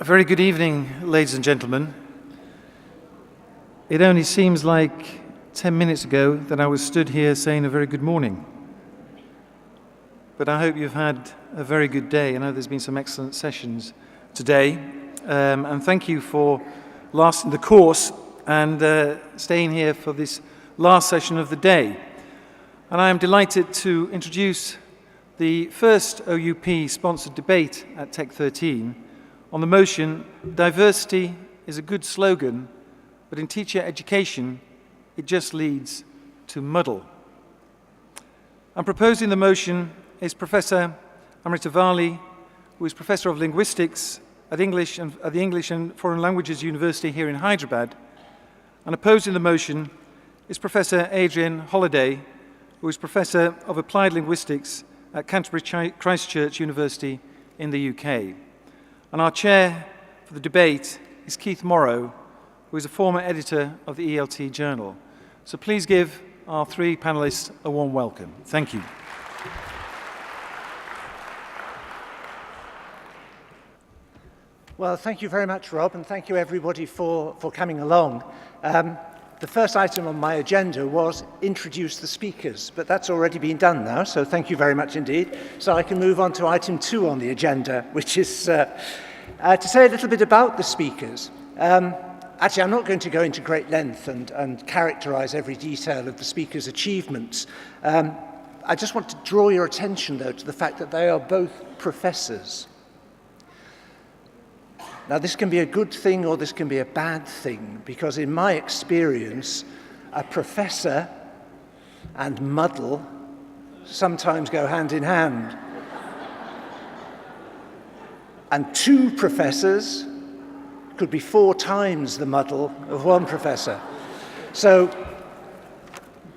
very good evening, ladies and gentlemen. It only seems like 10 minutes ago that I was stood here saying a very good morning. But I hope you've had a very good day. I know there's been some excellent sessions today. And thank you for lasting the course and staying here for this last session of the day. And I am delighted to introduce the first OUP-sponsored debate at TEC13 on the motion, diversity is a good slogan, but in teacher education, it just leads to muddle. I'm proposing the motion is Professor Amritavalli, who is Professor of Linguistics at the English and Foreign Languages University here in Hyderabad. And opposing the motion is Professor Adrian Holliday, who is Professor of Applied Linguistics at Canterbury Christ Church University in the UK. And our chair for the debate is Keith Morrow, who is a former editor of the ELT Journal. So please give our three panelists a warm welcome. Thank you. Well, thank you very much, Rob, and thank you everybody for coming along. The first item on my agenda was introduce the speakers, but that's already been done now, so thank you very much indeed. So I can move on to item 2 on the agenda, which is to say a little bit about the speakers. Actually, I'm not going to go into great length and characterize every detail of the speakers' achievements. I just want to draw your attention, though, to the fact that they are both professors. Now, this can be a good thing or this can be a bad thing, because in my experience, a professor and muddle sometimes go hand in hand. And 2 professors could be 4 times the muddle of 1 professor. So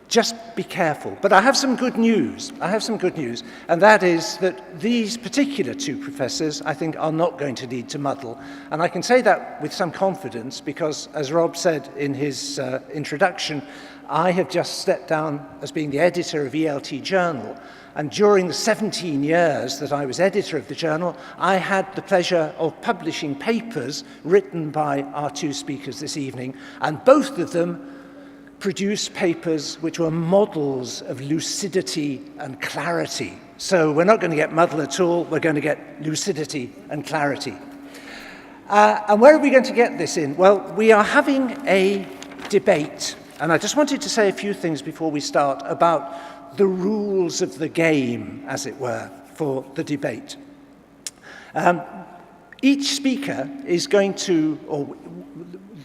just be careful. But I have some good news. And that is that these particular 2 professors, I think, are not going to lead to muddle. And I can say that with some confidence because, as Rob said in his introduction, I have just stepped down as being the editor of ELT Journal. And during the 17 years that I was editor of the journal, I had the pleasure of publishing papers written by our 2 speakers this evening. And both of them produced papers which were models of lucidity and clarity. So we're not going to get muddle at all, we're going to get lucidity and clarity. And where are we going to get this in? Well, we are having a debate, and I just wanted to say a few things before we start about the rules of the game, as it were, for the debate. Each speaker is going to, or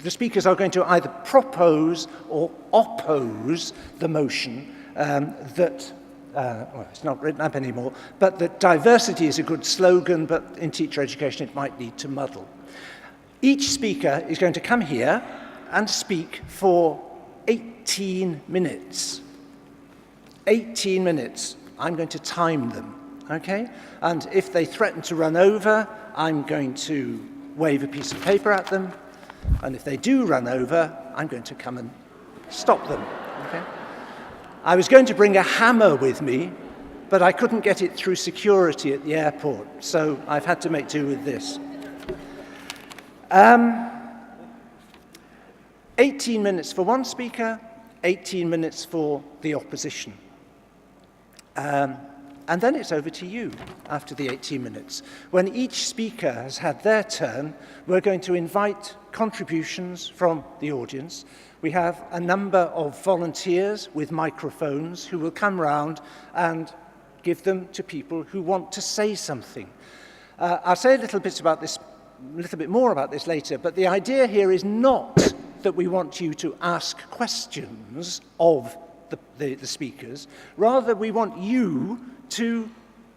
the speakers are going to either propose or oppose the motion well, it's not written up anymore, but that diversity is a good slogan, but in teacher education it might lead to muddle. Each speaker is going to come here and speak for 18 minutes. 18 minutes. I'm going to time them, okay? And if they threaten to run over, I'm going to wave a piece of paper at them. And if they do run over, I'm going to come and stop them, okay? I was going to bring a hammer with me, but I couldn't get it through security at the airport, so I've had to make do with this. 18 minutes for one speaker, 18 minutes for the opposition. And then it's over to you after the 18 minutes. When each speaker has had their turn, we're going to invite contributions from the audience. We have a number of volunteers with microphones who will come round and give them to people who want to say something. I'll say a little bit more about this later, but the idea here is not that we want you to ask questions of the speakers. Rather, we want you to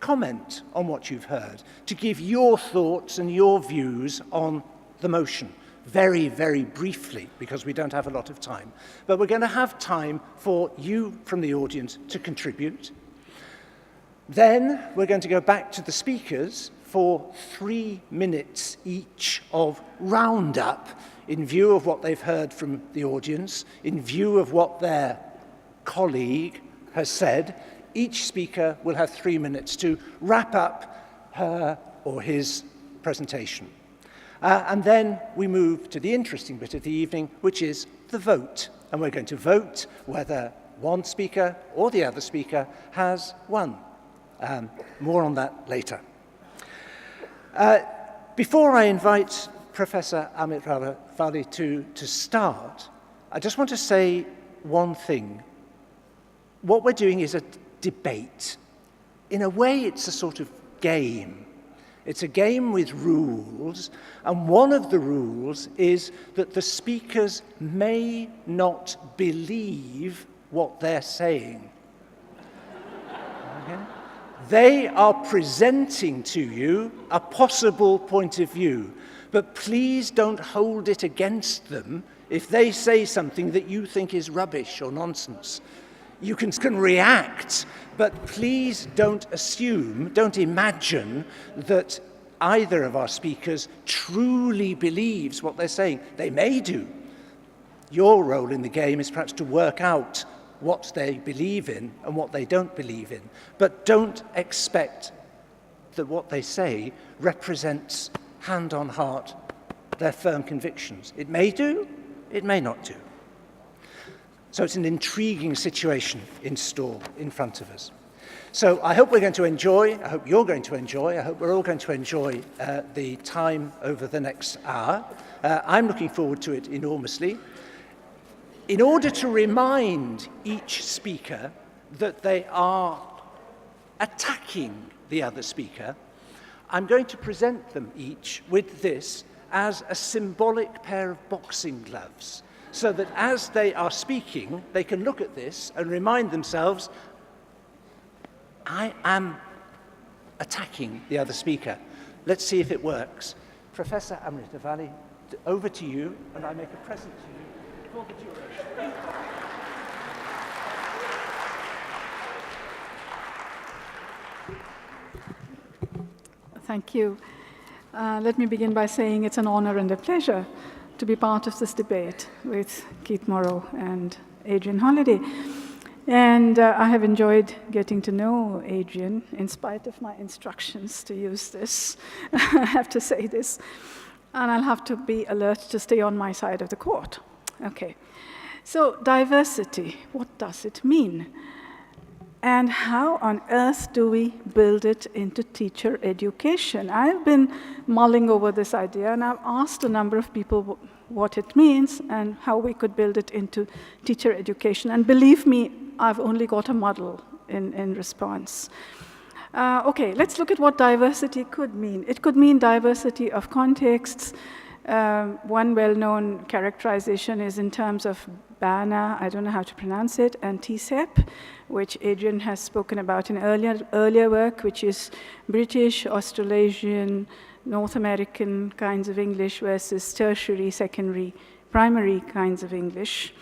comment on what you've heard, to give your thoughts and your views on the motion, very, very briefly, because we don't have a lot of time. But we're going to have time for you from the audience to contribute. Then we're going to go back to the speakers for 3 minutes each of roundup in view of what they've heard from the audience, in view of what their colleague has said. Each speaker will have 3 minutes to wrap up her or his presentation. And then we move to the interesting bit of the evening, which is the vote. And we're going to vote whether one speaker or the other speaker has won. More on that later. Before I invite Professor Amritavalli to start, I just want to say one thing. What we're doing is a debate. In a way, it's a sort of game. It's a game with rules, and one of the rules is that the speakers may not believe what they're saying. Okay? They are presenting to you a possible point of view, but please don't hold it against them if they say something that you think is rubbish or nonsense. You can react, but please don't assume, don't imagine that either of our speakers truly believes what they're saying. They may do. Your role in the game is perhaps to work out what they believe in and what they don't believe in. But don't expect that what they say represents, hand on heart, their firm convictions. It may do, it may not do. So it's an intriguing situation in store in front of us. So I hope we're going to enjoy, I hope you're going to enjoy, I hope we're all going to enjoy the time over the next hour. I'm looking forward to it enormously. In order to remind each speaker that they are attacking the other speaker, I'm going to present them each with this as a symbolic pair of boxing gloves, so that as they are speaking, they can look at this and remind themselves, I am attacking the other speaker. Let's see if it works. Professor Amritavalli, over to you, and I make a present to you for the duration. Thank you. Let me begin by saying it's an honor and a pleasure to be part of this debate with Keith Morrow and Adrian Holliday. And I have enjoyed getting to know Adrian, in spite of my instructions to use this. I have to say this. And I'll have to be alert to stay on my side of the court. Okay. So diversity, what does it mean? And how on earth do we build it into teacher education? I've been mulling over this idea, and I've asked a number of people what it means and how we could build it into teacher education. And believe me, I've only got a muddle in response. Okay, let's look at what diversity could mean. It could mean diversity of contexts. One well-known characterization is in terms of BANA, I don't know how to pronounce it, and TCEP, which Adrian has spoken about in earlier work, which is British, Australasian, North American kinds of English versus tertiary, secondary, primary kinds of English.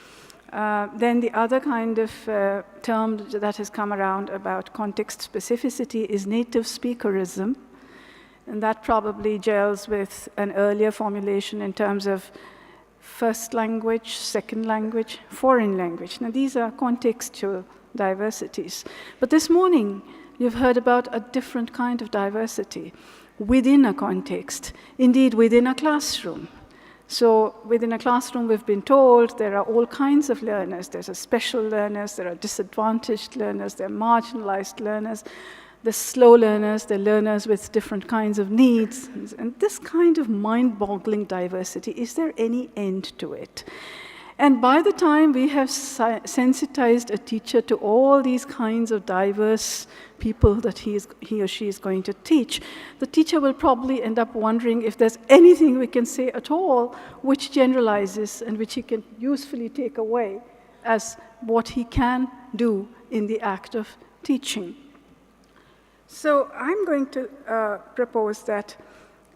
Then the other kind of term that has come around about context specificity is native speakerism, and that probably gels with an earlier formulation in terms of first language, second language, foreign language. Now these are contextual diversities. But this morning, you've heard about a different kind of diversity within a context, indeed within a classroom. So within a classroom, we've been told there are all kinds of learners. There's a special learners, there are disadvantaged learners, there are marginalized learners, the slow learners, the learners with different kinds of needs. And this kind of mind-boggling diversity, is there any end to it? And by the time we have sensitized a teacher to all these kinds of diverse people that he or she is going to teach, the teacher will probably end up wondering if there's anything we can say at all which generalizes and which he can usefully take away as what he can do in the act of teaching. So I'm going to propose that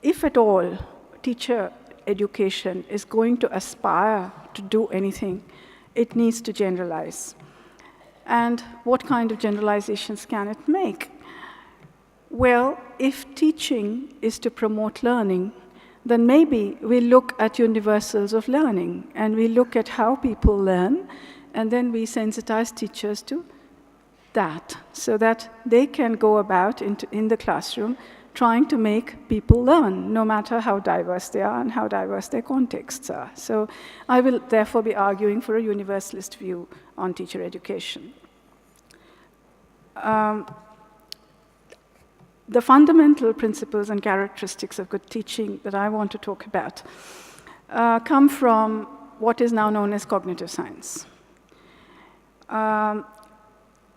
if at all teacher education is going to aspire to do anything, it needs to generalize. And what kind of generalizations can it make? Well, if teaching is to promote learning, then maybe we look at universals of learning, and we look at how people learn, and then we sensitize teachers to that, so that they can go about in the classroom trying to make people learn, no matter how diverse they are and how diverse their contexts are. So I will therefore be arguing for a universalist view on teacher education. The fundamental principles and characteristics of good teaching that I want to talk about come from what is now known as cognitive science.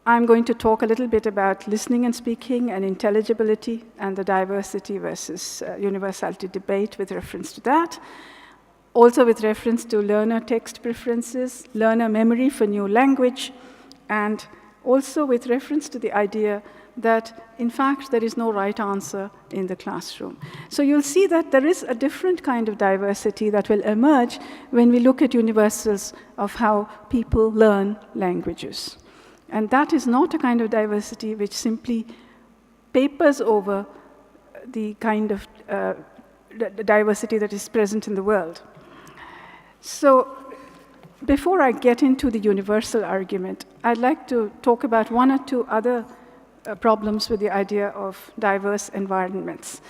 I'm going to talk a little bit about listening and speaking and intelligibility and the diversity versus universality debate with reference to that. Also with reference to learner text preferences, learner memory for new language, and also with reference to the idea that, in fact, there is no right answer in the classroom. So you'll see that there is a different kind of diversity that will emerge when we look at universals of how people learn languages. And that is not a kind of diversity which simply papers over the kind of the diversity that is present in the world. So before I get into the universal argument, I'd like to talk about one or two other problems with the idea of diverse environments.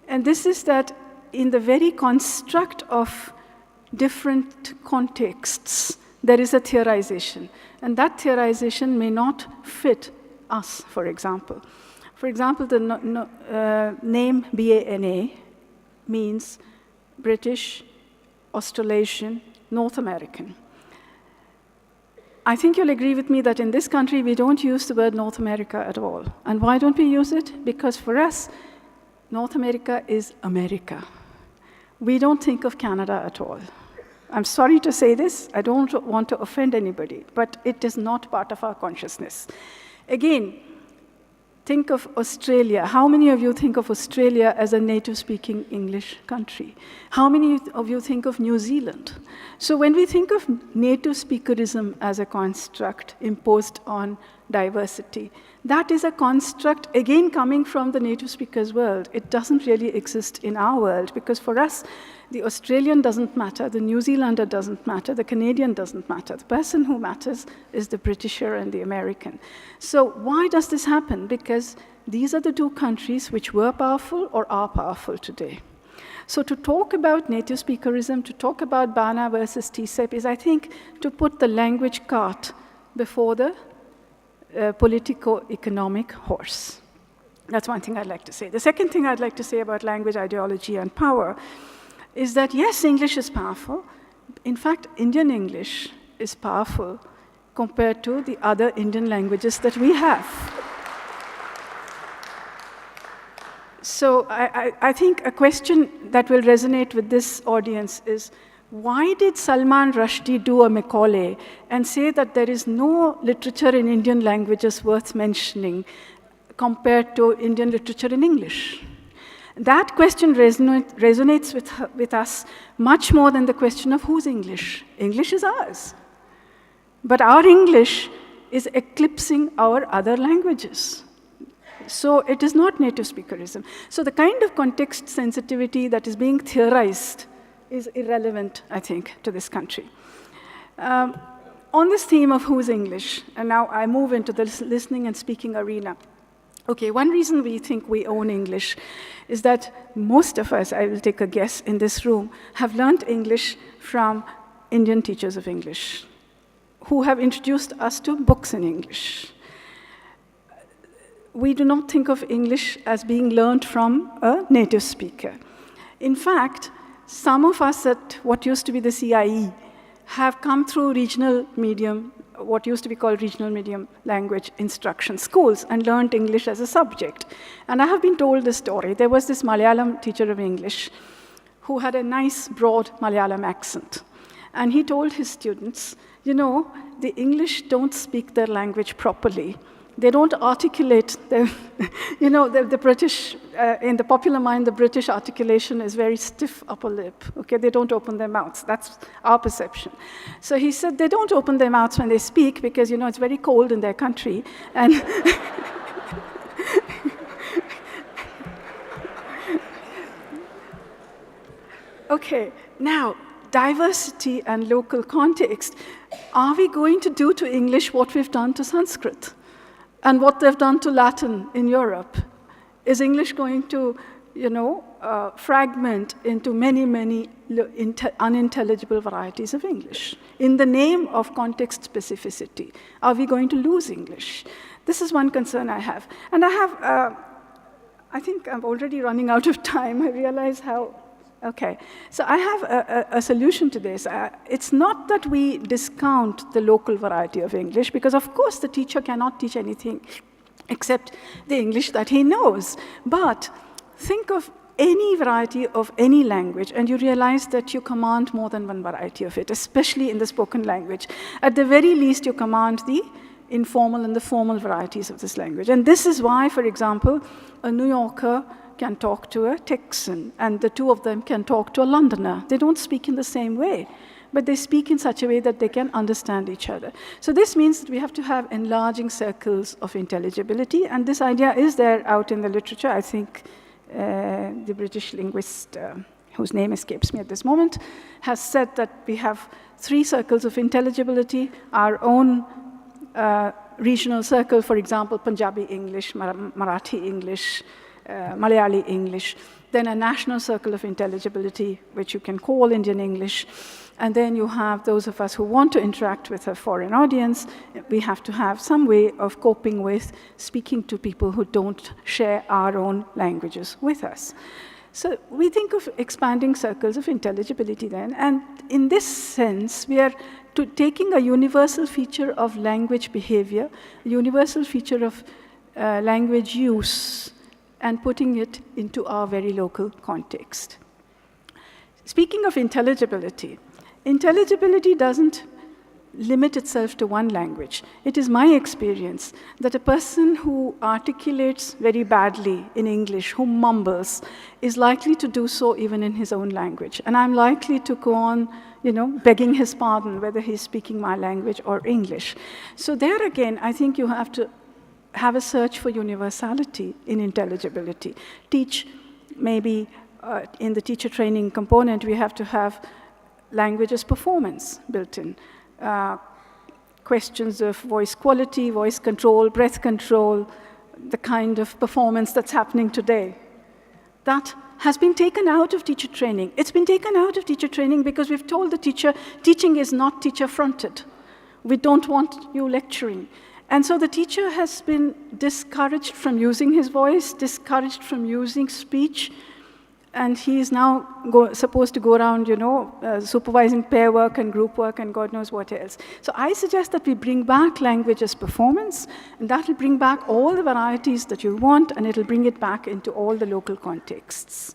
And this is that in the very construct of different contexts, there is a theorization. And that theorization may not fit us, for example. For example, the name BANA means British, Australasian, North American. I think you'll agree with me that in this country, we don't use the word North America at all. And why don't we use it? Because for us, North America is America. We don't think of Canada at all. I'm sorry to say this, I don't want to offend anybody, but it is not part of our consciousness. Again, think of Australia. How many of you think of Australia as a native-speaking English country? How many of you think of New Zealand? So when we think of native speakerism as a construct imposed on diversity, that is a construct, again, coming from the native speakers world. It doesn't really exist in our world, because for us, the Australian doesn't matter, the New Zealander doesn't matter, the Canadian doesn't matter. The person who matters is the Britisher and the American. So why does this happen? Because these are the two countries which were powerful or are powerful today. So to talk about native speakerism, to talk about BANA versus TCEP is, I think, to put the language cart before the politico-economic horse. That's one thing I'd like to say. The second thing I'd like to say about language ideology and power is that, yes, English is powerful. In fact, Indian English is powerful compared to the other Indian languages that we have. So I think a question that will resonate with this audience is, why did Salman Rushdie do a Macaulay and say that there is no literature in Indian languages worth mentioning compared to Indian literature in English? That question resonates with us much more than the question of whose English. English is ours. But our English is eclipsing our other languages. So it is not native speakerism. So the kind of context sensitivity that is being theorized is irrelevant, I think, to this country. On this theme of whose English, and now I move into the listening and speaking arena. Okay, one reason we think we own English is that most of us, I will take a guess in this room, have learned English from Indian teachers of English who have introduced us to books in English. We do not think of English as being learned from a native speaker. In fact, some of us at what used to be the CIE have come through regional medium, what used to be called regional medium language instruction schools, and learned English as a subject. And I have been told this story. There was this Malayalam teacher of English who had a nice, broad Malayalam accent. And he told his students, you know, the English don't speak their language properly. They don't articulate, you know, the British, in the popular mind, the British articulation is very stiff upper lip, okay? They don't open their mouths. That's our perception. So he said they don't open their mouths when they speak because, you know, it's very cold in their country. And okay, now, diversity and local context. Are we going to do to English what we've done to Sanskrit? And what they've done to Latin in Europe? is English going to, fragment into many, many unintelligible varieties of English? In the name of context specificity, are we going to lose English? This is one concern I have. And I think I'm already running out of time. I realize how, okay. So I have a solution to this. It's not that we discount the local variety of English, because of course the teacher cannot teach anything except the English that he knows. But think of any variety of any language, and you realize that you command more than one variety of it, especially in the spoken language. At the very least, you command the informal and the formal varieties of this language. And this is why, for example, a New Yorker can talk to a Texan, and the two of them can talk to a Londoner. They don't speak in the same way, but they speak in such a way that they can understand each other. So this means that we have to have enlarging circles of intelligibility, and this idea is there out in the literature. I think the British linguist, whose name escapes me at this moment, has said that we have 3 circles of intelligibility: our own regional circle, for example, Punjabi English, Marathi English, Malayali English, then a national circle of intelligibility, which you can call Indian English, and then you have those of us who want to interact with a foreign audience. We have to have some way of coping with speaking to people who don't share our own languages with us. So we think of expanding circles of intelligibility then, and in this sense, we are taking a universal feature of language behavior, a universal feature of language use, and putting it into our very local context. Speaking of intelligibility, intelligibility doesn't limit itself to one language. It is my experience that a person who articulates very badly in English, who mumbles, is likely to do so even in his own language. And I'm likely to go on, begging his pardon, whether he's speaking my language or English. So there again, I think you have to have a search for universality in intelligibility. Teach, maybe in the teacher training component, we have to have language as performance built in. Questions of voice quality, voice control, breath control, the kind of performance that's happening today. That has been taken out of teacher training. It's been taken out of teacher training because we've told the teacher, teaching is not teacher-fronted. We don't want you lecturing. And so the teacher has been discouraged from using his voice, discouraged from using speech, and he is now supposed to go around, supervising pair work and group work and God knows what else. So I suggest that we bring back language as performance, and that will bring back all the varieties that you want, and it'll bring it back into all the local contexts.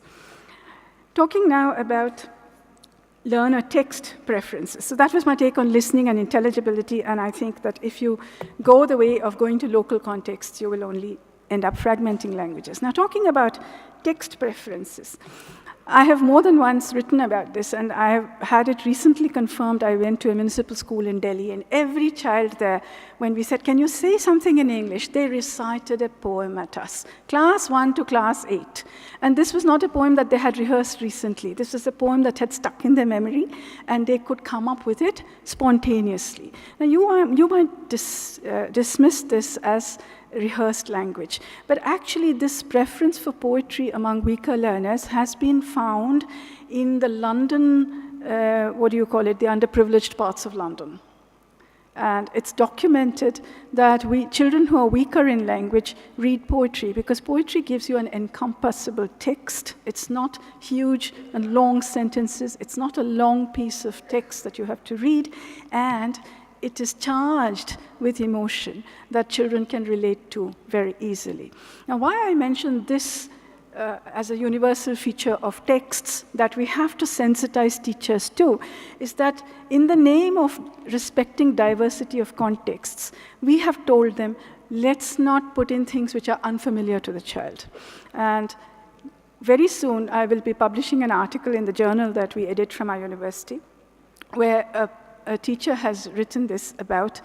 Talking now about learner text preferences. So that was my take on listening and intelligibility, and I think that if you go the way of going to local contexts, you will only end up fragmenting languages. Now, talking about text preferences, I have more than once written about this, and I have had it recently confirmed. I went to a municipal school in Delhi, and every child there, when we said, can you say something in English, they recited a poem at us, class 1 to class 8. And this was not a poem that they had rehearsed recently. This was a poem that had stuck in their memory, and they could come up with it spontaneously. Now, you might dismiss this as rehearsed language. But actually, this preference for poetry among weaker learners has been found in the London, the underprivileged parts of London. And it's documented that children who are weaker in language read poetry, because poetry gives you an encompassable text. It's not huge and long sentences. It's not a long piece of text that you have to read. And it is charged with emotion that children can relate to very easily. Now, why I mention this as a universal feature of texts that we have to sensitize teachers to is that in the name of respecting diversity of contexts, we have told them, let's not put in things which are unfamiliar to the child. And very soon, I will be publishing an article in the journal that we edit from our university, where a teacher has written this about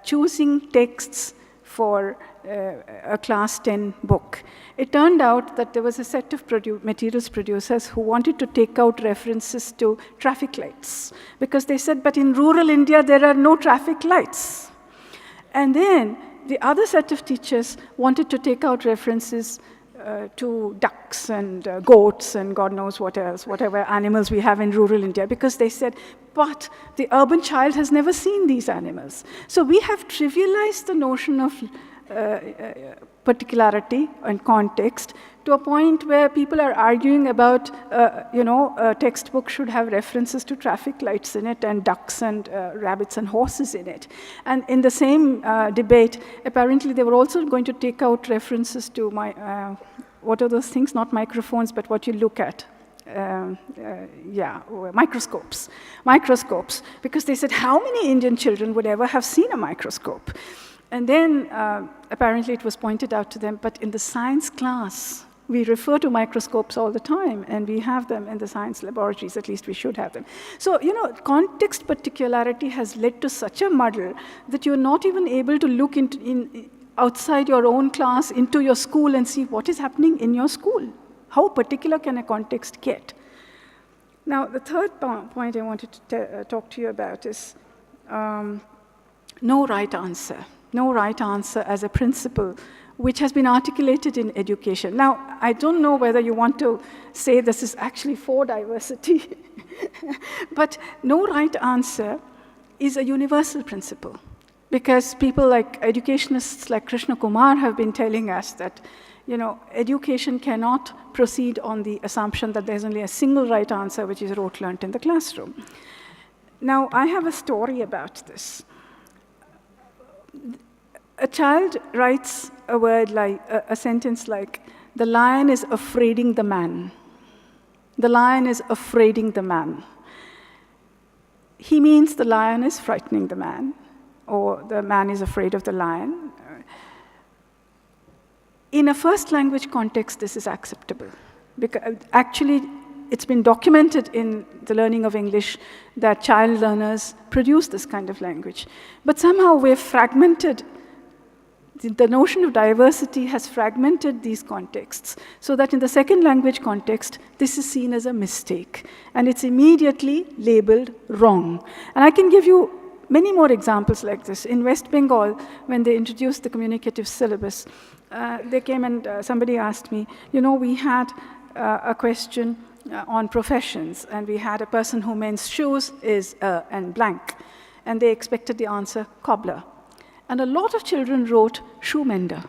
choosing texts for a class 10 book. It turned out that there was a set of materials producers who wanted to take out references to traffic lights, because they said, but in rural India, there are no traffic lights. And then the other set of teachers wanted to take out references to ducks and goats and God knows what else, whatever animals we have in rural India, because they said, but the urban child has never seen these animals. So we have trivialized the notion of particularity and context to a point where people are arguing about, a textbook should have references to traffic lights in it and ducks and rabbits and horses in it. And in the same debate, apparently they were also going to take out references to what are those things? Not microphones, but what you look at. Microscopes, because they said, how many Indian children would ever have seen a microscope? And then apparently it was pointed out to them, but in the science class, we refer to microscopes all the time, and we have them in the science laboratories, at least we should have them. So, context particularity has led to such a muddle that you're not even able to look outside your own class into your school and see what is happening in your school. How particular can a context get? Now, the third point I wanted to talk to you about is no right answer. No right answer as a principle, which has been articulated in education. Now, I don't know whether you want to say this is actually for diversity, but no right answer is a universal principle, because people like educationists like Krishna Kumar have been telling us that education cannot proceed on the assumption that there's only a single right answer, which is rote learnt in the classroom. Now, I have a story about this. A child writes a word like, a sentence like, the lion is afraiding the man. The lion is afraiding the man. He means the lion is frightening the man, or the man is afraid of the lion. In a first language context, this is acceptable. Because actually, it's been documented in the learning of English that child learners produce this kind of language. But somehow we've fragmented, the notion of diversity has fragmented these contexts, so that in the second language context, this is seen as a mistake, and it's immediately labeled wrong. And I can give you many more examples like this. In West Bengal, when they introduced the communicative syllabus, they came and somebody asked me, we had a question on professions, and we had a person who mends shoes is and blank, and they expected the answer cobbler. And a lot of children wrote shoe mender,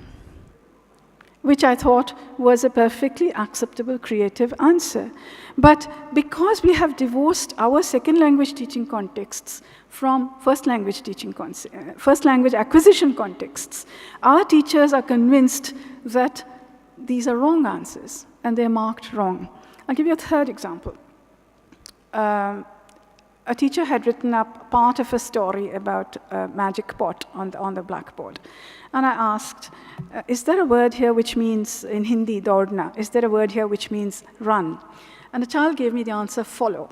which I thought was a perfectly acceptable creative answer. But because we have divorced our second language teaching contexts from first language acquisition contexts, our teachers are convinced that these are wrong answers, and they're marked wrong. I'll give you a third example. A teacher had written up part of a story about a magic pot on the blackboard. And I asked, is there a word here which means, in Hindi, daudna, is there a word here which means run? And the child gave me the answer, follow.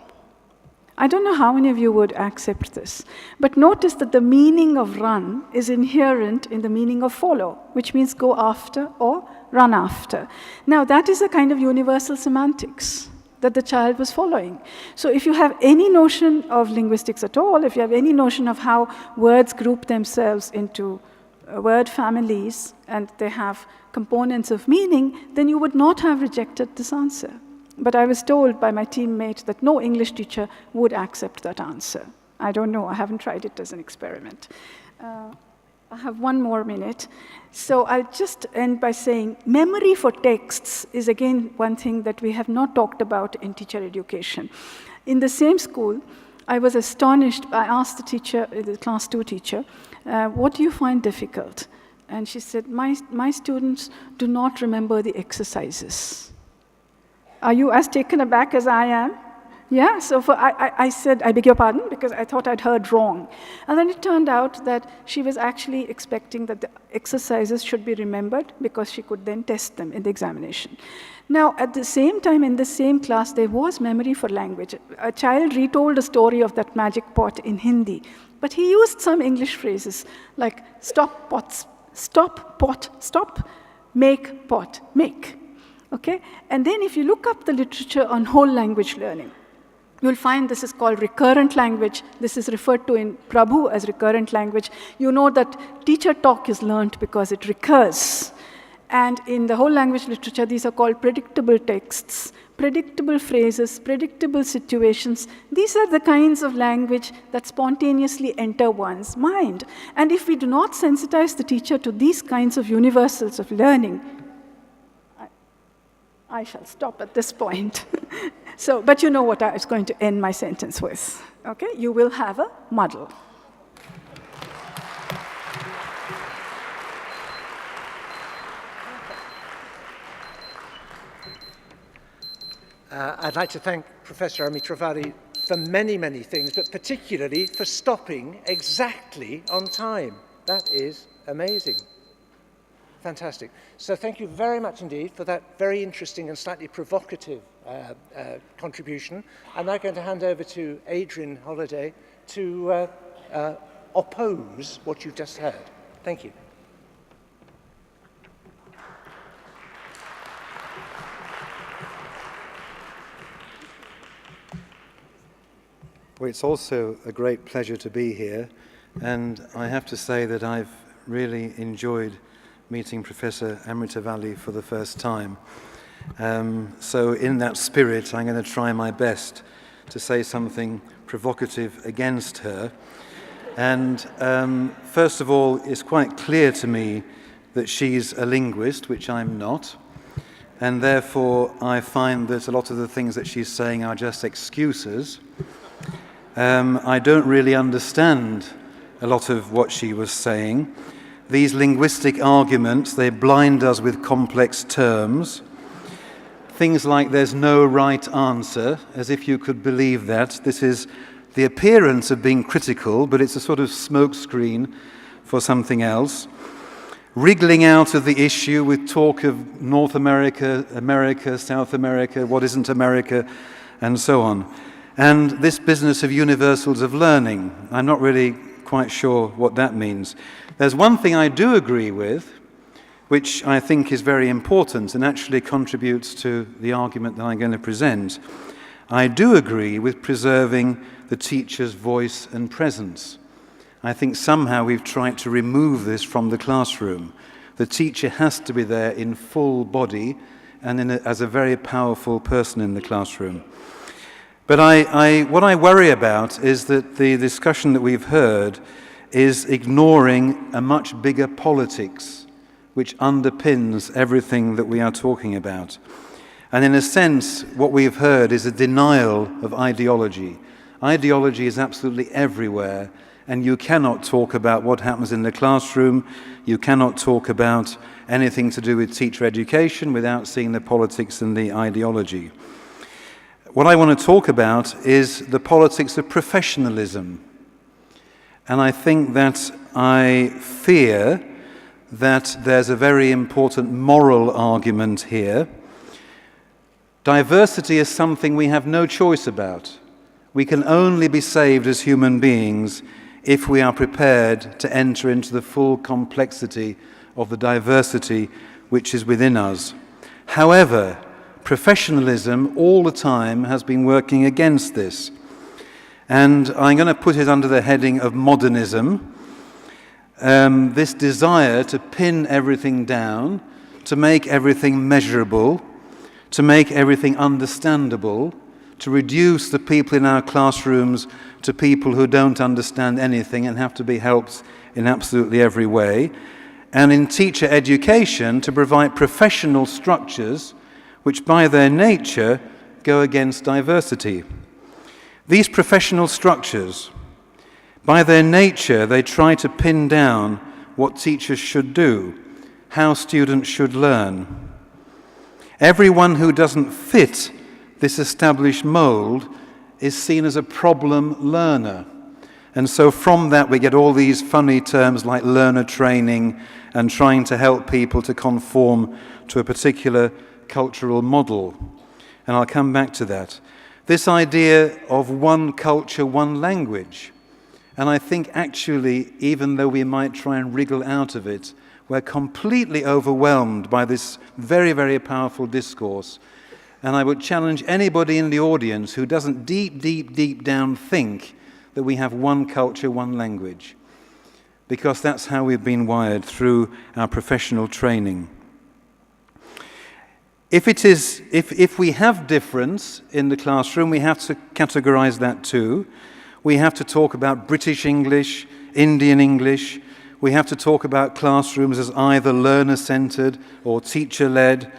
I don't know how many of you would accept this, but notice that the meaning of run is inherent in the meaning of follow, which means go after or run after. Now, that is a kind of universal semantics that the child was following. So if you have any notion of linguistics at all, if you have any notion of how words group themselves into word families and they have components of meaning, then you would not have rejected this answer. But I was told by my teammate that no English teacher would accept that answer. I don't know, I haven't tried it as an experiment. I have 1 more minute. So I'll just end by saying memory for texts is again one thing that we have not talked about in teacher education. In the same school, I was astonished. I asked the teacher, the class 2 teacher, what do you find difficult? And she said, my students do not remember the exercises. Are you as taken aback as I am? Yeah, so I said, I beg your pardon, because I thought I'd heard wrong. And then it turned out that she was actually expecting that the exercises should be remembered because she could then test them in the examination. Now, at the same time, in the same class, there was memory for language. A child retold a story of that magic pot in Hindi, but he used some English phrases like stop, pot, stop, make, pot, make. Okay? And then if you look up the literature on whole language learning, you'll find this is called recurrent language. This is referred to in Prabhu as recurrent language. You know that teacher talk is learnt because it recurs. And in the whole language literature, these are called predictable texts, predictable phrases, predictable situations. These are the kinds of language that spontaneously enter one's mind. And if we do not sensitize the teacher to these kinds of universals of learning, I shall stop at this point. But you know what I was going to end my sentence with. Okay? You will have a muddle. I'd like to thank Professor Amritavalli for many, many things, but particularly for stopping exactly on time. That is amazing. Fantastic. So thank you very much indeed for that very interesting and slightly provocative contribution. I'm now going to hand over to Adrian Holliday to oppose what you've just heard. Thank you. Well, it's also a great pleasure to be here, and I have to say that I've really enjoyed meeting Professor Amritavalli for the first time. So in that spirit, I'm going to try my best to say something provocative against her. And first of all, it's quite clear to me that she's a linguist, which I'm not, and therefore I find that a lot of the things that she's saying are just excuses. I don't really understand a lot of what she was saying. These linguistic arguments, they blind us with complex terms. Things like there's no right answer, as if you could believe that. This is the appearance of being critical, but it's a sort of smokescreen for something else. Wriggling out of the issue with talk of North America, America, South America, what isn't America, and so on. And this business of universals of learning, I'm not really quite sure what that means. There's one thing I do agree with, which I think is very important and actually contributes to the argument that I'm going to present. I do agree with preserving the teacher's voice and presence. I think somehow we've tried to remove this from the classroom. The teacher has to be there in full body and as a very powerful person in the classroom. But what I worry about is that the discussion that we've heard is ignoring a much bigger politics which underpins everything that we are talking about. And in a sense, what we've heard is a denial of ideology. Ideology is absolutely everywhere, and you cannot talk about what happens in the classroom, you cannot talk about anything to do with teacher education without seeing the politics and the ideology. What I want to talk about is the politics of professionalism. And I think that I fear that there's a very important moral argument here. Diversity is something we have no choice about. We can only be saved as human beings if we are prepared to enter into the full complexity of the diversity which is within us. However, professionalism all the time has been working against this. And I'm going to put it under the heading of modernism. This desire to pin everything down, to make everything measurable, to make everything understandable, to reduce the people in our classrooms to people who don't understand anything and have to be helped in absolutely every way. And in teacher education, to provide professional structures which by their nature go against diversity. These professional structures, by their nature, they try to pin down what teachers should do, how students should learn. Everyone who doesn't fit this established mold is seen as a problem learner. And so from that we get all these funny terms like learner training and trying to help people to conform to a particular cultural model. And I'll come back to that. This idea of one culture, one language. And I think actually, even though we might try and wriggle out of it, we're completely overwhelmed by this very, very powerful discourse. And I would challenge anybody in the audience who doesn't deep down think that we have one culture, one language. Because that's how we've been wired through our professional training. If we have difference in the classroom, we have to categorize that too. We have to talk about British English, Indian English. We have to talk about classrooms as either learner-centered or teacher-led.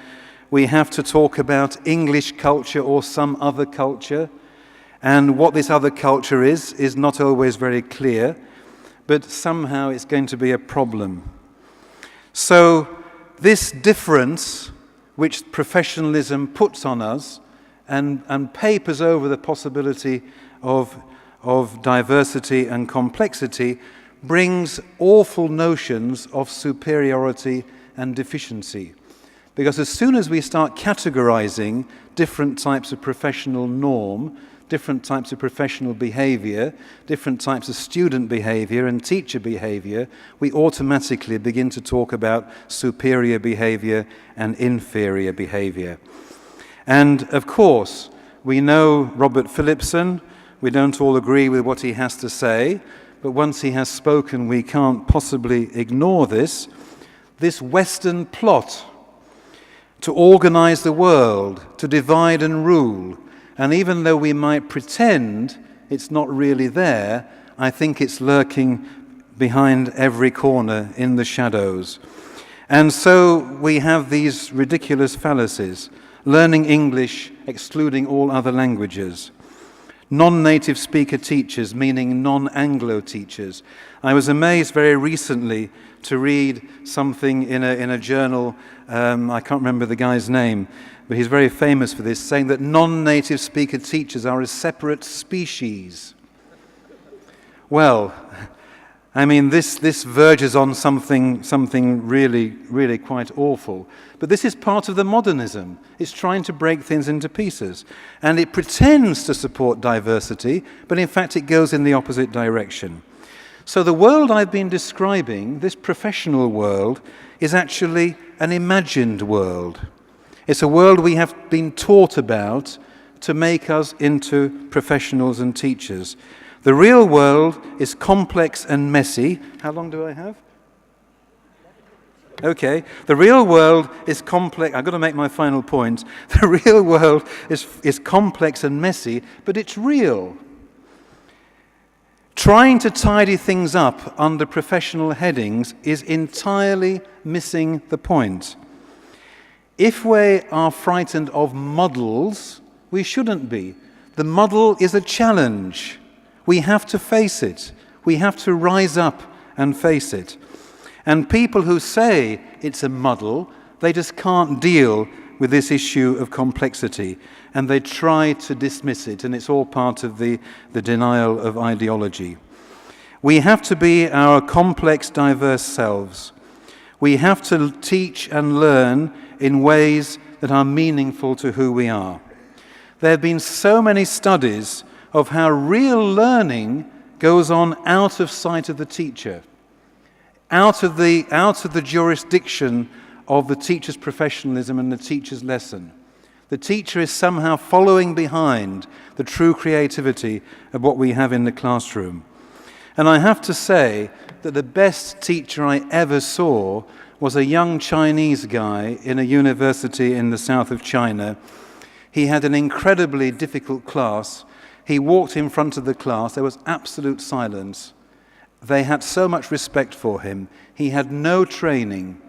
We have to talk about English culture or some other culture. And what this other culture is not always very clear, but somehow it's going to be a problem. So this difference which professionalism puts on us and papers over the possibility of diversity and complexity brings awful notions of superiority and deficiency. Because as soon as we start categorizing different types of professional norm, different types of professional behavior, different types of student behavior and teacher behavior, we automatically begin to talk about superior behavior and inferior behavior. And of course, we know Robert Phillipson. We don't all agree with what he has to say, but once he has spoken, we can't possibly ignore this. This Western plot to organize the world, to divide and rule. And even though we might pretend it's not really there, I think it's lurking behind every corner in the shadows. And so we have these ridiculous fallacies. Learning English, excluding all other languages. Non-native speaker teachers, meaning non-Anglo teachers. I was amazed very recently to read something in a journal, I can't remember the guy's name, but he's very famous for this, saying that non-native speaker teachers are a separate species. Well, I mean, this verges on something really, really quite awful. But this is part of the modernism. It's trying to break things into pieces. And it pretends to support diversity, but in fact it goes in the opposite direction. So the world I've been describing, this professional world, is actually an imagined world. It's a world we have been taught about to make us into professionals and teachers. The real world is complex and messy. How long do I have? Okay. The real world is complex. I've got to make my final point. The real world is complex and messy, but it's real. Trying to tidy things up under professional headings is entirely missing the point. If we are frightened of muddles, we shouldn't be. The muddle is a challenge. We have to face it. We have to rise up and face it. And people who say it's a muddle, they just can't deal with this issue of complexity, and they try to dismiss it, and it's all part of the denial of ideology. We have to be our complex, diverse selves. We have to teach and learn in ways that are meaningful to who we are. There have been so many studies of how real learning goes on out of sight of the teacher, out of the jurisdiction of the teacher's professionalism and the teacher's lesson. The teacher is somehow following behind the true creativity of what we have in the classroom. And I have to say that the best teacher I ever saw was a young Chinese guy in a university in the south of China. He had an incredibly difficult class. He walked in front of the class. There was absolute silence. They had so much respect for him. He had no training.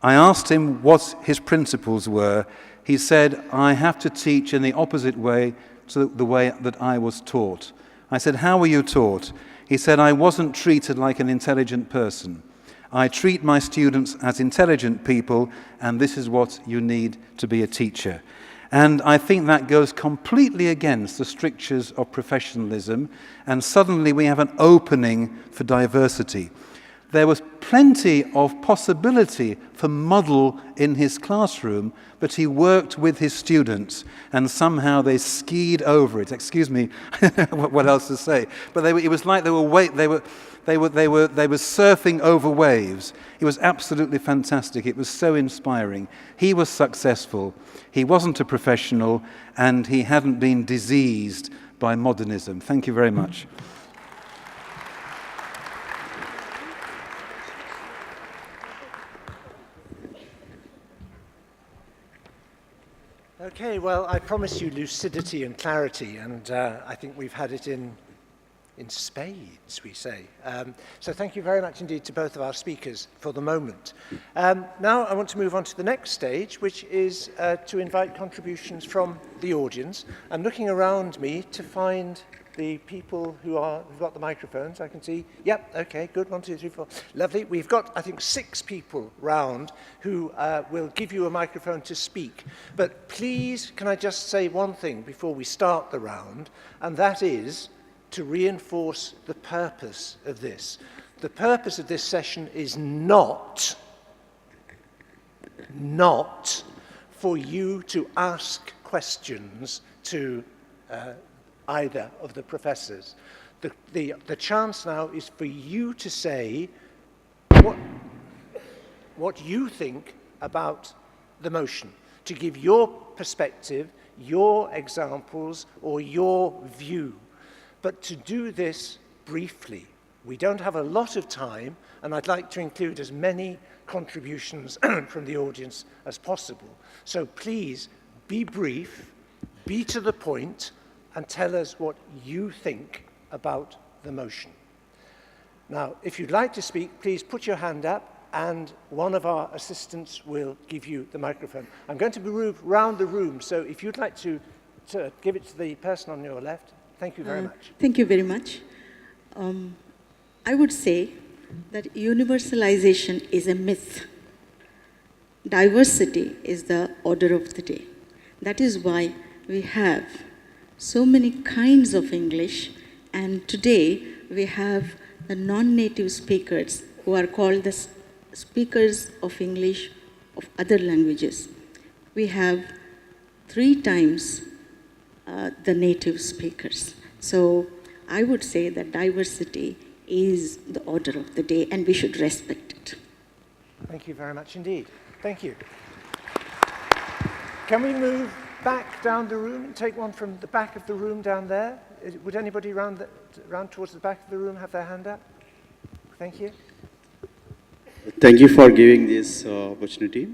I asked him what his principles were. He said, I have to teach in the opposite way to the way that I was taught. I said, how were you taught? He said, I wasn't treated like an intelligent person. I treat my students as intelligent people, and this is what you need to be a teacher. And I think that goes completely against the strictures of professionalism, and suddenly we have an opening for diversity. There was plenty of possibility for muddle in his classroom, but he worked with his students, and somehow they skied over it. Excuse me, what else to say? But it was like they were surfing over waves. It was absolutely fantastic. It was so inspiring. He was successful. He wasn't a professional, and he hadn't been diseased by modernism. Thank you very much. Okay, well, I promise you lucidity and clarity, and I think we've had it in spades, we say. So thank you very much indeed to both of our speakers for the moment. Now I want to move on to the next stage, which is to invite contributions from the audience. I'm looking around me to find the people who've got the microphones. I can see, yep, okay, good, 1, 2, 3, 4, lovely. We've got, I think, 6 people round who will give you a microphone to speak. But please, can I just say one thing before we start the round, and that is to reinforce the purpose of this. The purpose of this session is not for you to ask questions to either of the professors. The chance now is for you to say what you think about the motion, to give your perspective, your examples, or your view. But to do this briefly. We don't have a lot of time, and I'd like to include as many contributions from the audience as possible. So please, be brief, be to the point, and tell us what you think about the motion. Now, if you'd like to speak, please put your hand up, and one of our assistants will give you the microphone. I'm going to move round the room, so if you'd like to give it to the person on your left. Thank you very much. Thank you very much. I would say that universalization is a myth. Diversity is the order of the day. That is why we have so many kinds of English, and today we have the non-native speakers who are called the speakers of English of other languages. We have 3 times the native speakers. So I would say that diversity is the order of the day, and we should respect it. Thank you very much indeed. Thank you. Can we move back down the room and take one from the back of the room down there? Would anybody round towards the back of the room have their hand up? Thank you. Thank you for giving this opportunity.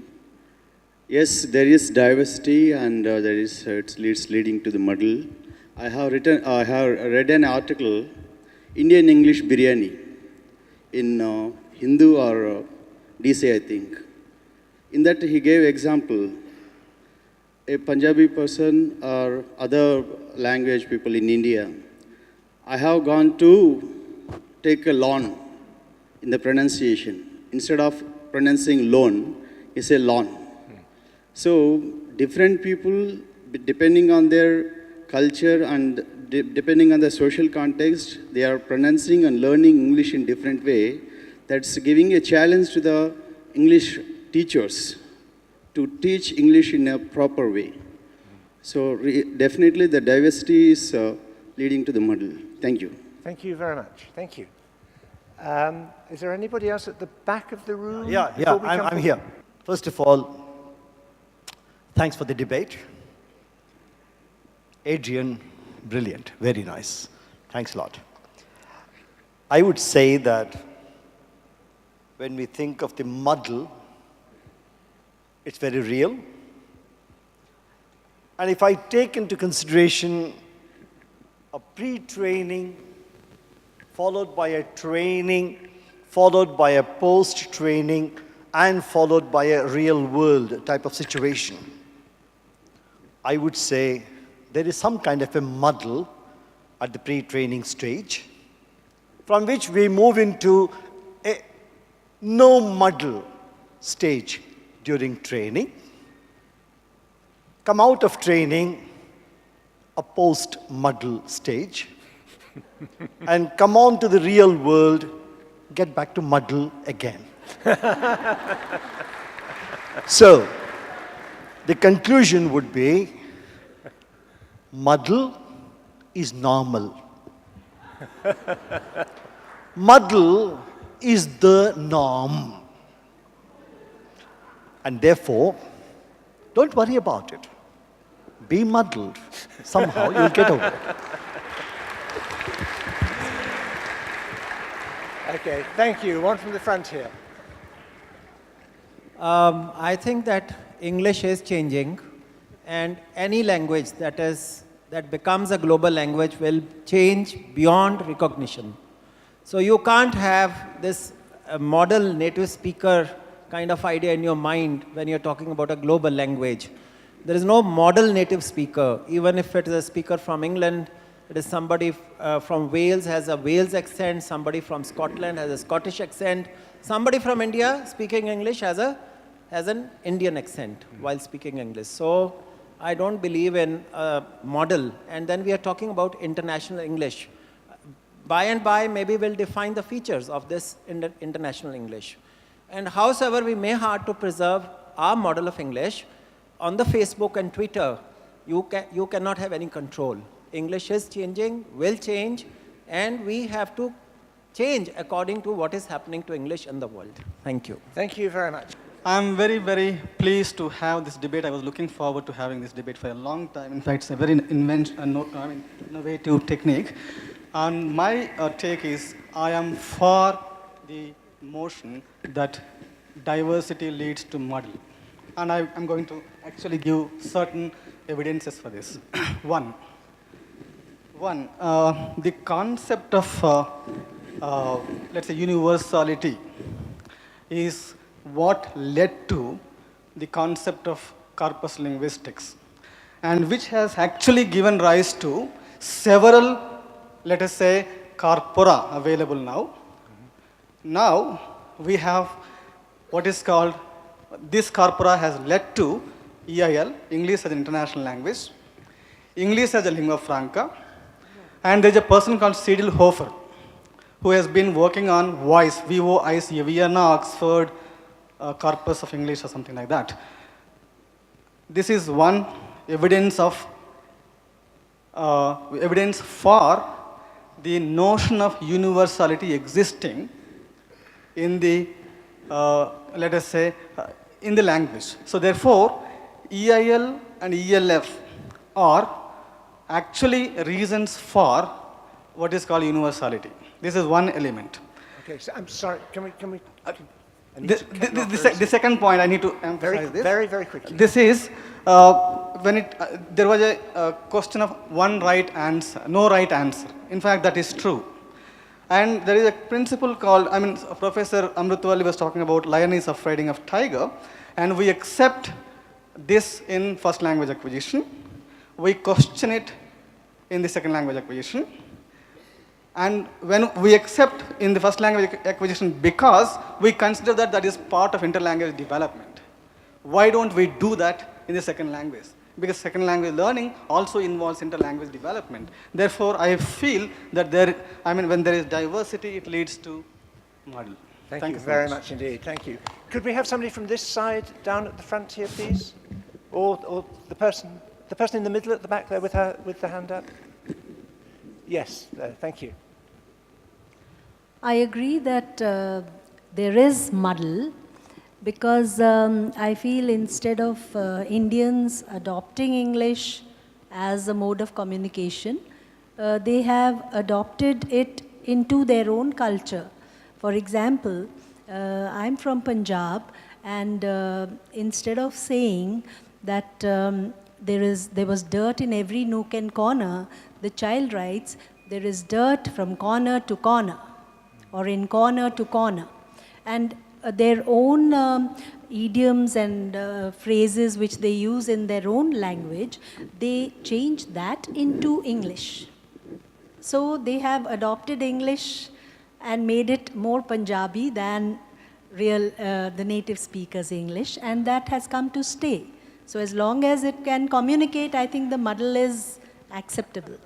Yes, there is diversity, and it's leading to the muddle. I have read an article, Indian English Biryani, in Hindu or DC, I think. In that he gave example, a Punjabi person or other language people in India. I have gone to take a loan in the pronunciation. Instead of pronouncing loan, he say lawn. So different people, depending on their culture and depending on the social context, they are pronouncing and learning English in different way. That's giving a challenge to the English teachers to teach English in a proper way. So definitely the diversity is leading to the muddle. Thank you. Thank you very much. Thank you. Is there anybody else at the back of the room? Yeah, I'm here. First of all, thanks for the debate. Adrian, brilliant, very nice. Thanks a lot. I would say that when we think of the muddle, it's very real. And if I take into consideration a pre-training, followed by a training, followed by a post-training, and followed by a real-world type of situation, I would say there is some kind of a muddle at the pre-training stage, from which we move into a no muddle stage during training, come out of training, a post-muddle stage, and come on to the real world, get back to muddle again. So, the conclusion would be, muddle is normal. Muddle is the norm. And therefore, don't worry about it. Be muddled. Somehow you'll get over it. Okay, thank you. One from the front here. I think that English is changing, and any language that becomes a global language will change beyond recognition. So you can't have this model native speaker kind of idea in your mind when you're talking about a global language. There is no model native speaker, even if it is a speaker from England, it is somebody from Wales has a Wales accent, somebody from Scotland has a Scottish accent, somebody from India speaking English has an Indian accent while speaking English. So I don't believe in a model. And then we are talking about international English. By and by, maybe we'll define the features of this international English. And howsoever we may hard to preserve our model of English, on the Facebook and Twitter, you cannot have any control. English is changing, will change, and we have to change according to what is happening to English in the world. Thank you. Thank you very much. I'm very, very pleased to have this debate. I was looking forward to having this debate for a long time. In fact, it's a very innovative technique. And my take is, I am for the motion that diversity leads to muddle. And I'm going to actually give certain evidences for this. One, the concept of, let's say, universality is what led to the concept of corpus linguistics, and which has actually given rise to several, let us say, corpora available now. Now we have what is called, this corpora has led to EIL, English as an international language, English as a lingua franca, and there's a person called Cyril Hofer who has been working on VOICE, V-O-I-C-E, Vienna, Oxford, corpus of English or something like that. This is one evidence of evidence for the notion of universality existing in the, let us say, in the language. So therefore, EIL and ELF are actually reasons for what is called universality. This is one element. Okay, so I'm sorry, can we the second point I need to emphasize very quickly. This is when there was a question of one right answer, no right answer. In fact, that is true. And there is a principle called, Professor Amritavalli was talking about lion is afraid of tiger, and we accept this in first language acquisition. We question it in the second language acquisition. And when we accept in the first language acquisition because we consider that that is part of interlanguage development. Why don't we do that in the second language? Because second language learning also involves interlanguage development. Therefore, I feel that when there is diversity, it leads to model. Thank you very much indeed. Thank you. Could we have somebody from this side down at the front here, please? Or the person in the middle at the back there with the hand up? Yes, thank you. I agree that there is muddle because I feel instead of Indians adopting English as a mode of communication, they have adopted it into their own culture. For example, I'm from Punjab, and instead of saying that there was dirt in every nook and corner, the child writes, there is dirt from corner to corner, or in corner to corner. And their own idioms and phrases which they use in their own language, they change that into English. So they have adopted English and made it more Punjabi than the native speakers' English, and that has come to stay. So as long as it can communicate, I think the muddle is acceptable.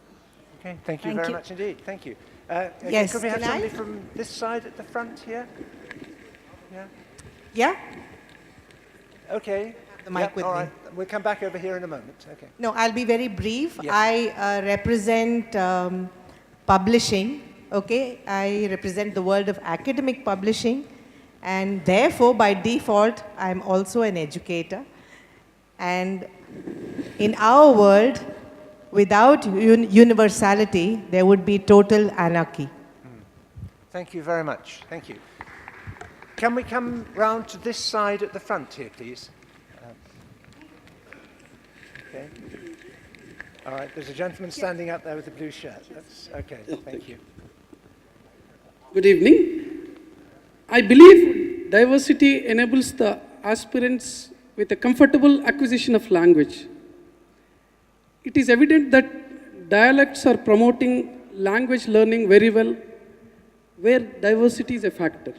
Okay, thank you very much indeed. Thank you. Yes, could we have somebody from this side at the front here? Yeah? Okay. The mic with all me. right. We'll come back over here in a moment. Okay. No, I'll be very brief. Yes. I represent publishing, okay? I represent the world of academic publishing, and therefore, by default, I'm also an educator. And in our world, without universality, there would be total anarchy. Thank you very much. Thank you. Can we come round to this side at the front here, please? Okay. All right, there's a gentleman standing up there with a blue shirt. That's okay, thank you. Good evening. I believe diversity enables the aspirants with a comfortable acquisition of language. It is evident that dialects are promoting language learning very well, where diversity is a factor.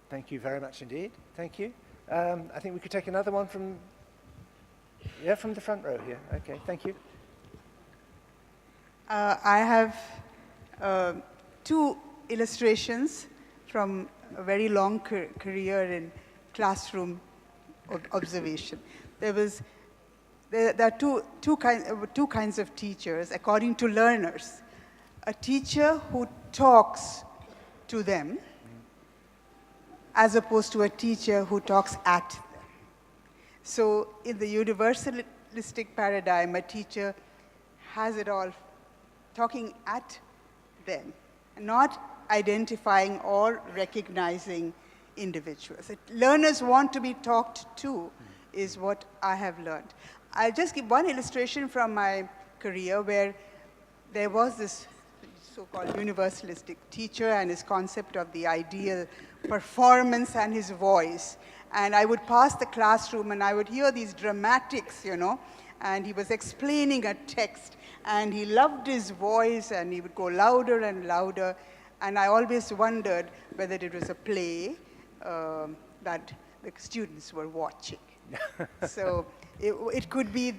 Thank you very much indeed. Thank you. I think we could take another one from the front row here. Okay, thank you. I have two illustrations from a very long career in classroom observation. There are two kinds of teachers according to learners. A teacher who talks to them as opposed to a teacher who talks at them. So in the universalistic paradigm, a teacher has it all talking at them, not identifying or recognizing individuals. Learners want to be talked to, is what I have learned. I'll just give one illustration from my career where there was this so-called universalistic teacher and his concept of the ideal performance and his voice. And I would pass the classroom and I would hear these dramatics, you know, and he was explaining a text and he loved his voice and he would go louder and louder. And I always wondered whether it was a play that the students were watching. So it could be,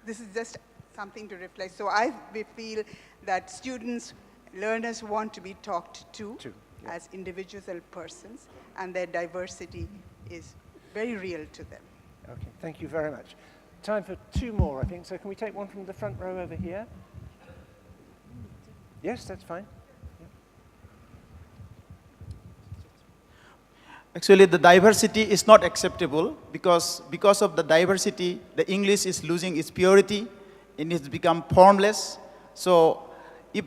this is just something to reflect. So I feel that students, learners want to be talked to as individual persons, and their diversity is very real to them. Okay, thank you very much. Time for two more, I think. So can we take one from the front row over here? Yes, that's fine. Actually, the diversity is not acceptable because of the diversity, the English is losing its purity and it's become formless. So if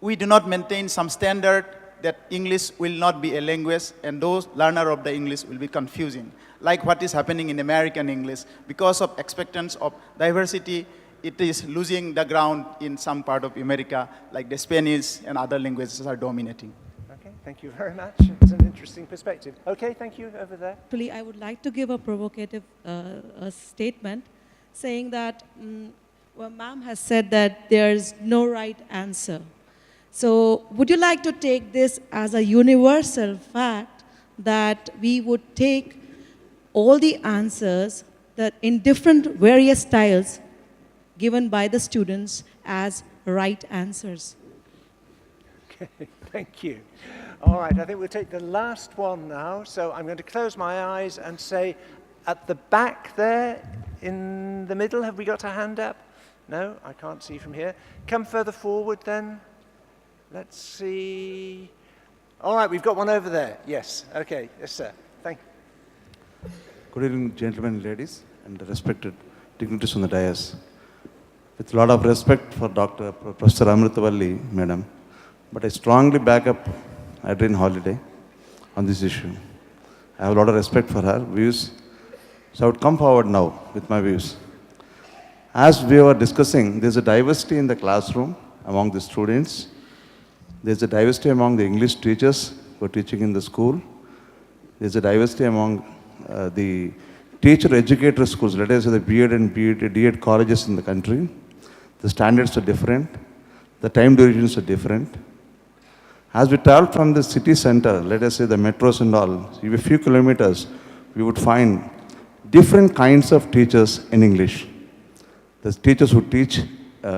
we do not maintain some standard, that English will not be a language and those learners of the English will be confusing. Like what is happening in American English. Because of expectance of diversity, it is losing the ground in some part of America, like the Spanish and other languages are dominating. Okay, thank you very much. It's an interesting perspective. Okay, thank you, over there. Actually, I would like to give a provocative statement saying that, well, ma'am has said that there's no right answer. So would you like to take this as a universal fact that we would take all the answers that in different various styles given by the students as right answers? Okay, thank you. All right, I think we'll take the last one now. So I'm going to close my eyes and say, at the back there, in the middle, have we got a hand up? No, I can't see from here. Come further forward then. Let's see. All right, we've got one over there. Yes, okay, yes, sir. Thank you. Good evening, gentlemen and ladies, and respected dignitaries on the dais. With a lot of respect for Professor Amritavalli, madam, but I strongly back up Adrian Holliday on this issue. I have a lot of respect for her views, so I would come forward now with my views. As we were discussing, there's a diversity in the classroom among the students. There's a diversity among the English teachers who are teaching in the school. There's a diversity among the teacher-educator schools, let us say the B.Ed and D.Ed colleges in the country. The standards are different. The time durations are different. As we travel from the city center, let us say the metros and all, a few kilometers, we would find different kinds of teachers in English. There's teachers who teach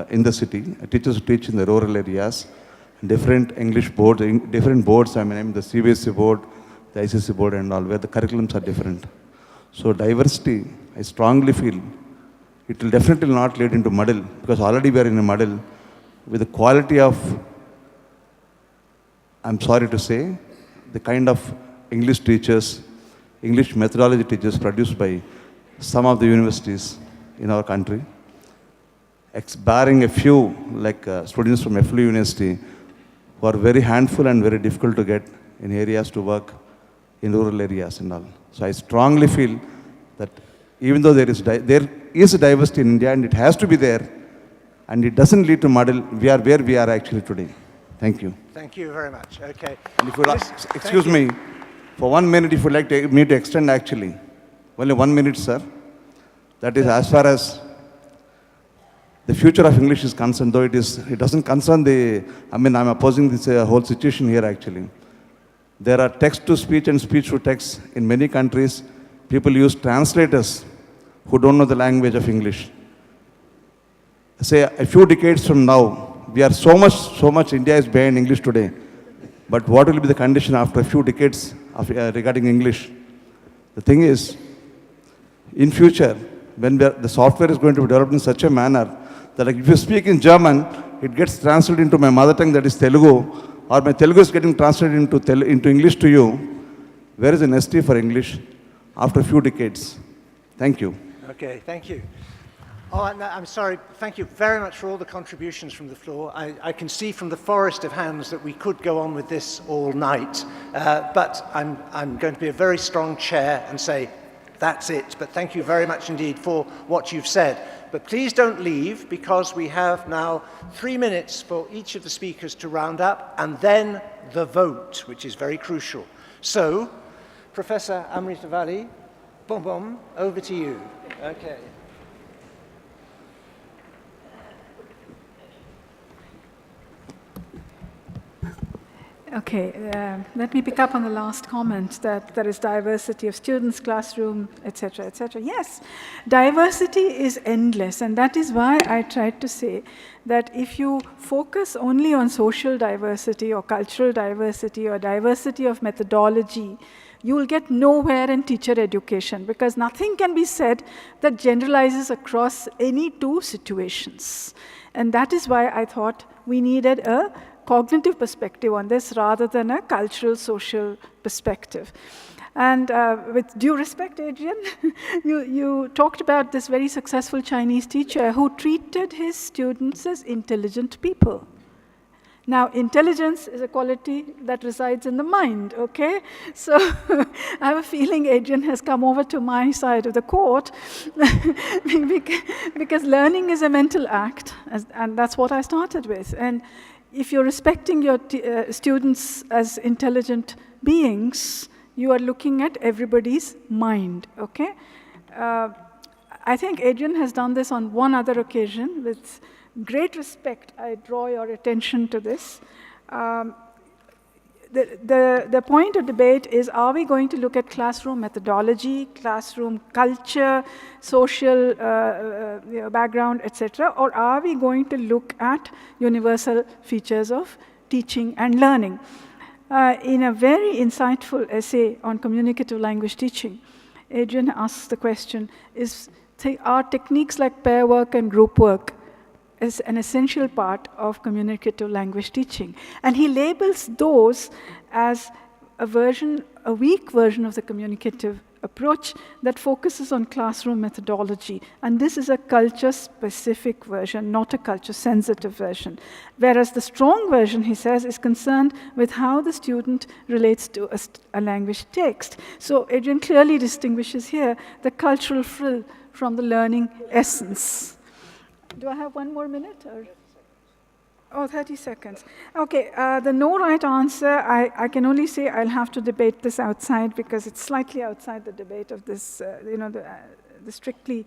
in the city, teachers who teach in the rural areas, different English boards, different boards, I mean the CBSE board, the ICSE board and all, where the curriculums are different. So diversity, I strongly feel, it will definitely not lead into muddle, because already we are in a muddle with the quality of, I'm sorry to say, the kind of English teachers, English methodology teachers produced by some of the universities in our country, barring a few, like students from EFL University, who are very handful and very difficult to get in areas to work in rural areas and all. So I strongly feel that even though there is a diversity in India and it has to be there. And it doesn't lead to muddle. We are where we are actually today. Thank you. Thank you very much. Okay. And if you excuse me, for 1 minute, if you'd like me to extend actually. Only 1 minute, sir. That is as far as the future of English is concerned, though it doesn't concern I'm opposing this whole situation here actually. There are text-to-speech and speech-to-text in many countries. People use translators who don't know the language of English. Say a few decades from now, we are so much India is behind English today. But what will be the condition after a few decades of, regarding English? The thing is, in future, when the software is going to be developed in such a manner that like, if you speak in German, it gets translated into my mother tongue, that is Telugu, or my Telugu is getting translated into English to you. Where is the necessity for English after a few decades? Thank you. Okay, thank you. Oh, no, I'm sorry. Thank you very much for all the contributions from the floor. I can see from the forest of hands that we could go on with this all night, but I'm going to be a very strong chair and say, that's it. But thank you very much indeed for what you've said. But please don't leave, because we have now 3 minutes for each of the speakers to round up, and then the vote, which is very crucial. So, Professor Amritavalli, over to you. Okay. Okay, let me pick up on the last comment that there is diversity of students, classroom, etc., etc. Yes, diversity is endless, and that is why I tried to say that if you focus only on social diversity or cultural diversity or diversity of methodology, you will get nowhere in teacher education, because nothing can be said that generalizes across any two situations. And that is why I thought we needed a cognitive perspective on this rather than a cultural, social perspective. And with due respect, Adrian, you talked about this very successful Chinese teacher who treated his students as intelligent people. Now, intelligence is a quality that resides in the mind, okay? So I have a feeling Adrian has come over to my side of the court because learning is a mental act, and that's what I started with. And if you're respecting your students as intelligent beings, you are looking at everybody's mind, okay? I think Adrian has done this on one other occasion. With great respect, I draw your attention to this. The point of debate is, are we going to look at classroom methodology, classroom culture, social background, etc., or are we going to look at universal features of teaching and learning? In a very insightful essay on communicative language teaching, Adrian asks the question, are techniques like pair work and group work is an essential part of communicative language teaching? And he labels those as a weak version of the communicative approach that focuses on classroom methodology. And this is a culture-specific version, not a culture-sensitive version. Whereas the strong version, he says, is concerned with how the student relates to a language text. So Adrian clearly distinguishes here the cultural frill from the learning essence. Do I have 1 more minute? Or? Oh, 30 seconds. Okay, the no right answer, I can only say I'll have to debate this outside, because it's slightly outside the debate of this, the strictly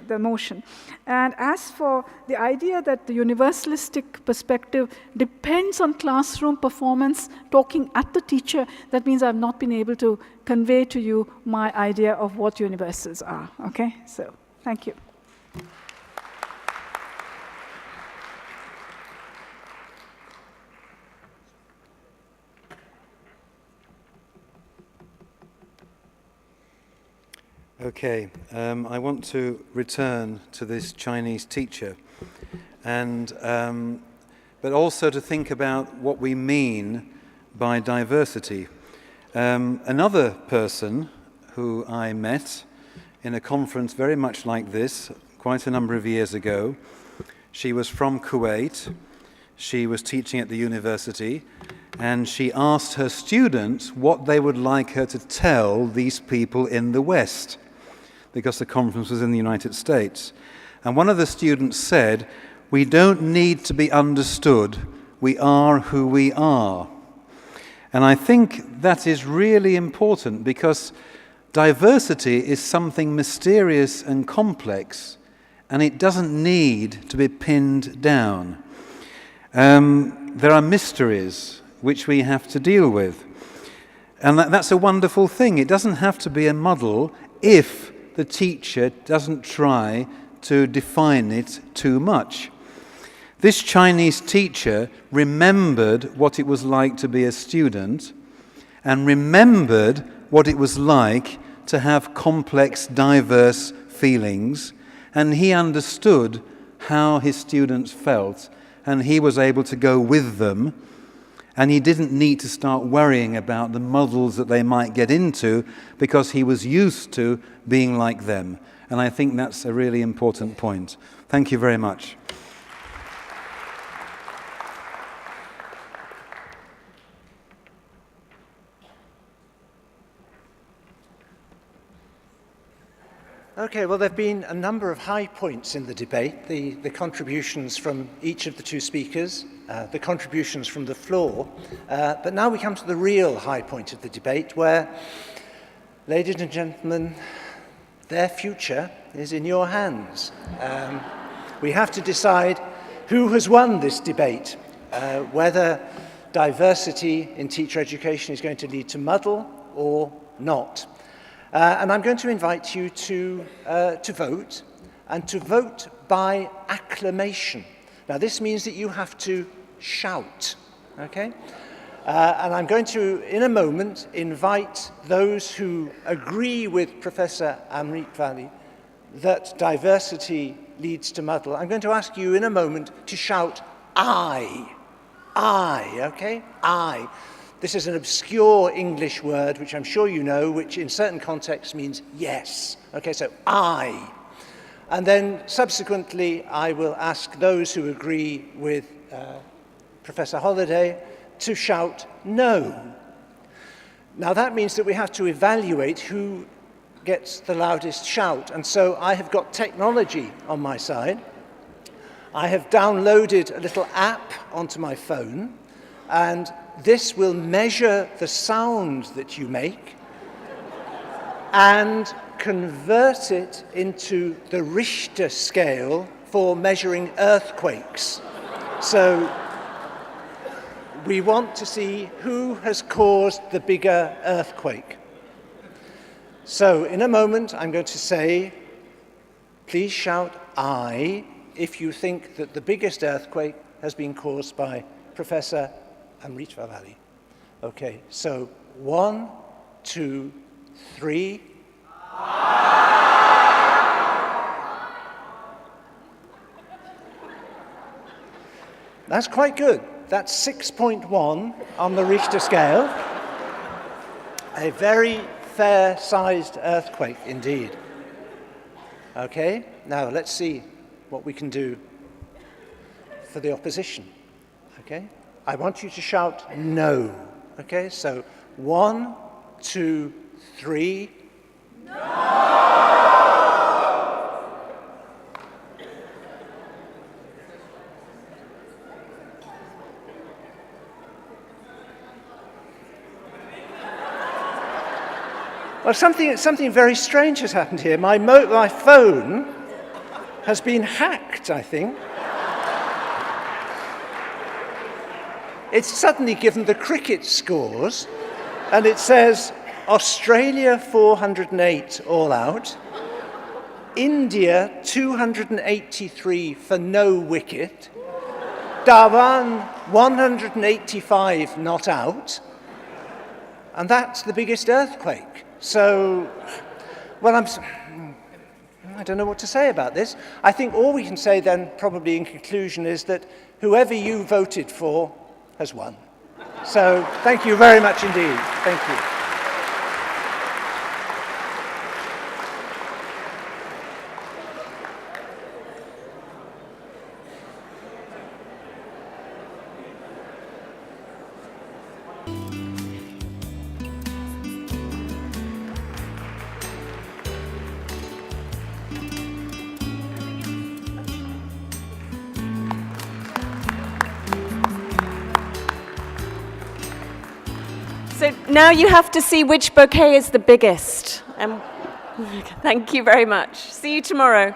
the motion. And as for the idea that the universalistic perspective depends on classroom performance, talking at the teacher, that means I've not been able to convey to you my idea of what universals are, okay? So, thank you. Okay, I want to return to this Chinese teacher, and but also to think about what we mean by diversity. Another person who I met in a conference very much like this, quite a number of years ago, she was from Kuwait, she was teaching at the university, and she asked her students what they would like her to tell these people in the West. because the conference was in the United States. And one of the students said, "We don't need to be understood, we are who we are." And I think that is really important, because diversity is something mysterious and complex, and it doesn't need to be pinned down. There are mysteries which we have to deal with. And that's a wonderful thing. It doesn't have to be a muddle if the teacher doesn't try to define it too much. This Chinese teacher remembered what it was like to be a student, and remembered what it was like to have complex, diverse feelings, and he understood how his students felt, and he was able to go with them, and he didn't need to start worrying about the muddles that they might get into, because he was used to being like them. And I think that's a really important point. Thank you very much. Okay, well, there have been a number of high points in the debate, the contributions from each of the two speakers, the contributions from the floor, but now we come to the real high point of the debate, where, ladies and gentlemen, their future is in your hands. We have to decide who has won this debate, whether diversity in teacher education is going to lead to muddle or not. And I'm going to invite you to vote, and to vote by acclamation. Now, this means that you have to shout, okay? And I'm going to, in a moment, invite those who agree with Professor Amritavalli that diversity leads to muddle. I'm going to ask you in a moment to shout, "I." I, okay? I. This is an obscure English word, which I'm sure you know, which in certain contexts means yes. Okay, so I. And then subsequently, I will ask those who agree with Professor Holliday to shout no. Now that means that we have to evaluate who gets the loudest shout. And so I have got technology on my side. I have downloaded a little app onto my phone, and this will measure the sound that you make and convert it into the Richter scale for measuring earthquakes. So we want to see who has caused the bigger earthquake. So in a moment, I'm going to say, please shout "I" if you think that the biggest earthquake has been caused by Professor Amritavalli. Okay, so 1, 2, 3. That's quite good. That's 6.1 on the Richter scale. A very fair-sized earthquake indeed. Okay, now let's see what we can do for the opposition. Okay, I want you to shout no. Okay, so 1, 2, 3. Well, something very strange has happened here. My phone has been hacked, I think. It's suddenly given the cricket scores, and it says Australia 408 all out, India 283 for no wicket, Dhawan 185 not out, and that's the biggest earthquake. So, well, I don't know what to say about this. I think all we can say then, probably in conclusion, is that whoever you voted for has won. So, thank you very much indeed. Thank you. Now you have to see which bouquet is the biggest. Thank you very much. See you tomorrow.